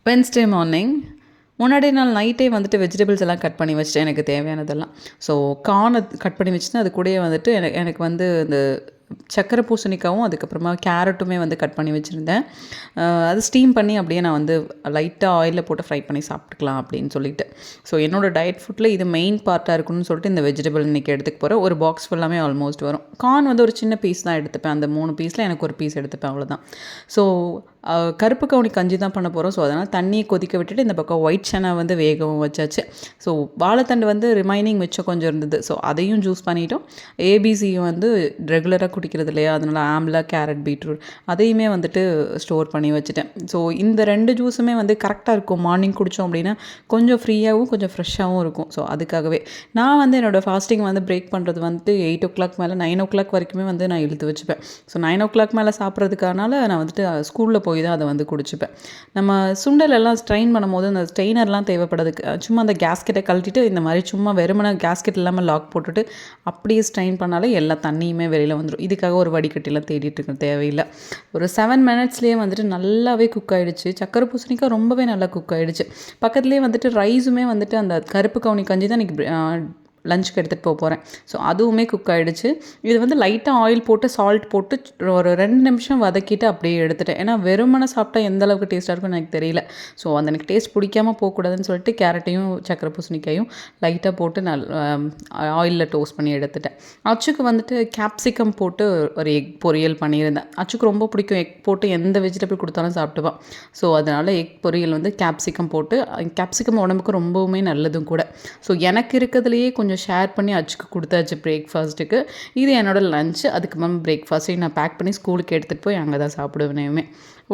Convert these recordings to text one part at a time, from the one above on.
Wednesday morning முன்னாடி நாள் நைட்டே வந்துட்டு வெஜிடபிள்ஸ் எல்லாம் கட் பண்ணி வச்சுட்டேன் எனக்கு தேவையானதெல்லாம். ஸோ கார்னை கட் பண்ணி வச்சுட்டு அது கூடயே வந்துட்டு எனக்கு வந்து இந்த சக்கரை பூசணிக்காவும் அதுக்கப்புறமா கேரட்டுமே வந்து கட் பண்ணி வச்சுருந்தேன். அது ஸ்டீம் பண்ணி அப்படியே நான் வந்து லைட்டாக ஆயிலில் போட்டு ஃப்ரை பண்ணி சாப்பிட்டுக்கலாம் அப்படின்னு சொல்லிட்டு. ஸோ என்னோடய டயட் ஃபுட்டில் இது மெயின் பார்ட்டாக இருக்குன்னு சொல்லிட்டு இந்த வெஜிடபிள் இன்றைக்கி எடுத்துக்க போகிறேன். ஒரு பாக்ஸ் ஃபுல்லாமே ஆல்மோஸ்ட் வரும். கார்ன் வந்து ஒரு சின்ன பீஸ் தான் எடுத்துப்பேன். அந்த 3 பீஸில் எனக்கு ஒரு பீஸ் எடுத்துப்பேன், அவ்வளோதான். ஸோ கருப்பு கவுனி கஞ்சி தான் பண்ண போகிறோம். ஸோ அதனால் தண்ணியை கொதிக்க விட்டுட்டு இந்த பக்கம் ஒயிட் சனா வந்து வேகவும் வச்சாச்சு. ஸோ வாழைத்தண்டு வந்து ரிமைனிங் மிச்சம் கொஞ்சம் இருந்தது. ஸோ அதையும் ஜூஸ் பண்ணிட்டோம். ஏபிசியும் வந்து ரெகுலராக குடிக்கிறது இல்லையா, அதனால் ஆம்லா, கேரட், பீட்ரூட் அதையுமே வந்துட்டு ஸ்டோர் பண்ணி வச்சுட்டேன். ஸோ இந்த 2 ஜூஸுமே வந்து கரெக்டாக இருக்கும். மார்னிங் குடித்தோம் அப்படின்னா கொஞ்சம் ஃப்ரீயாகவும் கொஞ்சம் ஃப்ரெஷ்ஷாகவும் இருக்கும். ஸோ அதுக்காகவே நான் வந்து என்னோடய ஃபாஸ்டிங் வந்து பிரேக் பண்ணுறது வந்துட்டு 8 மேலே 9 வரைக்குமே வந்து நான் இழுத்து வச்சுப்பேன். ஸோ 9 மேலே சாப்பிட்றதுக்கானால நான் வந்துட்டு ஸ்கூலில் போய் தான் அதை வந்து குடிச்சுப்பேன். நம்ம சுண்டல் எல்லாம் ஸ்ட்ரெயின் பண்ணும்போது அந்த ஸ்ட்ரெயினர்லாம் தேவைப்படுதுக்கு சும்மா அந்த கேஸ்கெட்டை கழட்டிட்டு இந்த மாதிரி சும்மா வெறுமனை கேஸ்கெட் இல்லாமல் லாக் போட்டுட்டு அப்படியே ஸ்ட்ரெயின் பண்ணாலே எல்லா தண்ணியுமே வெளியில் வந்துடும். இதுக்காக ஒரு வடிகட்டிலாம் தேடிட்டு இருக்க தேவையில்லை. ஒரு 7 மினிட்ஸ்லேயே வந்துட்டு நல்லாவே குக் ஆகிடுச்சு. சக்கரை பூசணிக்காய் ரொம்பவே நல்லா குக் ஆகிடுச்சு. பக்கத்துலேயே வந்துட்டு ரைஸுமே வந்துட்டு அந்த கருப்பு கவுனி கஞ்சி தான் இன்றைக்கி லஞ்சுக்கு எடுத்துகிட்டு போகிறேன். ஸோ அதுவுமே குக் ஆகிடுச்சு. இது வந்து லைட்டாக ஆயில் போட்டு சால்ட் போட்டு ஒரு 2 நிமிஷம் வதக்கிட்டு அப்படியே எடுத்துட்டேன். ஏன்னா வெறுமனை சாப்பிட்டா எந்த அளவுக்கு டேஸ்ட்டாக இருக்கும்னு எனக்கு தெரியல. ஸோ அந்த எனக்கு டேஸ்ட் பிடிக்காமல் போகக்கூடாதுன்னு சொல்லிட்டு கேரட்டையும் சக்கரை பூசணிக்காயும் லைட்டாக போட்டு ஆயிலில் டோஸ்ட் பண்ணி எடுத்துட்டேன். அச்சுக்கு வந்துட்டு கேப்சிகம் போட்டு ஒரு எக் பொரியல் பண்ணியிருந்தேன். அச்சுக்கு ரொம்ப பிடிக்கும் எக் போட்டு எந்த வெஜிடபிள் கொடுத்தாலும் சாப்பிட்டுவான். ஸோ அதனால் எக் பொரியல் வந்து கேப்சிகம் போட்டு, கேப்சிகம் உடம்புக்கு ரொம்பவுமே நல்லதும் கூட. ஸோ எனக்கு இருக்கிறதுலையே கொஞ்சம் ஷேர் பண்ணி அச்சுக்கு கொடுத்தாச்சு பிரேக்ஃபாஸ்ட்டுக்கு. இது என்னோடய லஞ்ச். அதுக்கப்புறம் பிரேக்ஃபாஸ்ட்டையும் நான் பேக் பண்ணி ஸ்கூலுக்கு எடுத்துகிட்டு போய் அங்கே தான் சாப்பிடுவேனேமே.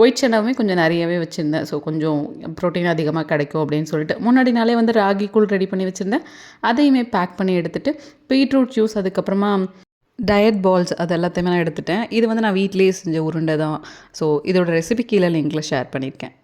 ஒயிட் சனாவுமே கொஞ்சம் நிறையவே வச்சுருந்தேன். ஸோ கொஞ்சம் ப்ரோட்டீன் அதிகமாக கிடைக்கும் அப்படின்னு சொல்லிட்டு முன்னாடி நாளே வந்து ராகி கூழ் ரெடி பண்ணி வச்சுருந்தேன். அதையுமே பேக் பண்ணி எடுத்துகிட்டு பீட்ரூட் ஜூஸ், அதுக்கப்புறமா டயட் பால்ஸ் அது எல்லாத்தையுமே நான் எடுத்துட்டேன். இது வந்து நான் வீட்டிலேயே செஞ்ச உருண்டை தான். ஸோ இதோட ரெசிபி கீழே லிங்கில் ஷேர் பண்ணியிருக்கேன்.